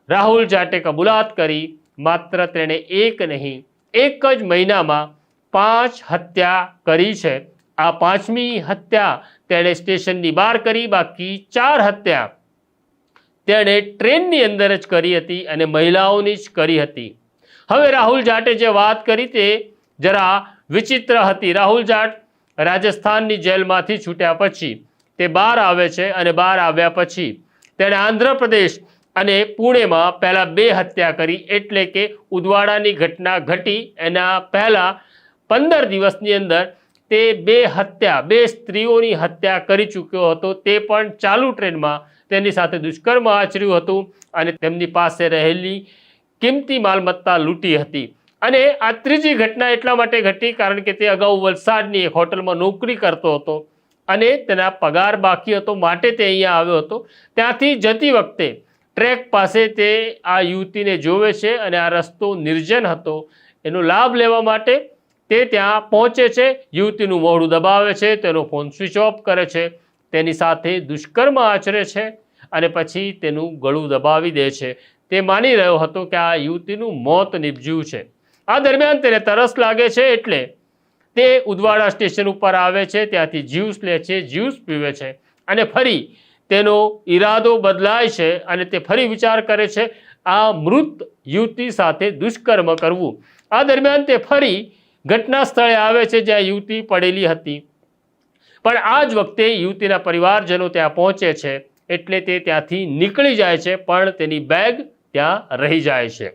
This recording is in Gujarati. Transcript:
રાહુલ જાટે કબૂલાત કરી માત્ર તેણે એક નહીં, એક જ મહિનામાં 5 હત્યા કરી છે. આ 5મી હત્યા તેણે સ્ટેશનની બહાર કરી, બાકી 4 હત્યા તેણે ટ્રેનની અંદર જ કરી હતી અને મહિલાઓની જ કરી હતી. હવે રાહુલ જાટે જે વાત કરી તે જરા વિચિત્ર હતી. રાહુલ જાટ રાજસ્થાનની જેલમાંથી છૂટ્યા પછી તે બહાર આવે છે અને બહાર આવ્યા પછી તેણે આંધ્રપ્રદેશ અને પુણેમાં પહેલાં 2 હત્યા કરી. એટલે કે ઉદવાડાની ઘટના ઘટી એના પહેલાં 15 દિવસની અંદર તે 2 હત્યા, 2 સ્ત્રીઓની હત્યા કરી ચૂક્યો હતો. તે પણ ચાલુ ટ્રેનમાં તેની સાથે દુષ્કર્મ આચર્યું હતું અને તેમની પાસે રહેલી કિંમતી માલમત્તા લૂંટી હતી. અને આ ત્રીજી ઘટના એટલા માટે ઘટી કારણ કે તે અગાઉ વલસાડની એક હોટલમાં નોકરી કરતો હતો અને તેના પગાર બાકી હતો, માટે તે અહીંયા આવ્યો હતો. ત્યાંથી જતી વખતે ટ્રેક પાસે તે આ યુવતીને જોવે છે અને આ રસ્તો નિર્જન હતો. એનો લાભ લેવા માટે તે ત્યાં પહોંચે છે. યુવતીનું મોઢું દબાવે છે, તેનો ફોન સ્વિચ ઓફ કરે છે, તેની સાથે દુષ્કર્મ આચરે છે અને પછી તેનું ગળું દબાવી દે છે. તે માની રહ્યો હતો કે આ યુવતીનું મોત નિપજ્યું છે. આ દરમિયાન તેને તરસ લાગે છે એટલે તે ઉદવાડા સ્ટેશન ઉપર આવે છે, ત્યાંથી જ્યુસ લે છે, જ્યુસ પીવે છે અને ફરી તેનો ઈરાદો બદલાય છે અને તે ફરી વિચાર કરે છે આ મૃત યુવતી સાથે દુષ્કર્મ કરવું. આ દરમિયાન તે ફરી ઘટના સ્થળે આવે છે જ્યાં યુવતી પડેલી હતી, પણ આ જ વખતે યુવતીના પરિવારજનો ત્યાં પહોંચે છે એટલે તે ત્યાંથી નીકળી જાય છે, પણ તેની બેગ ત્યાં રહી જાય છે.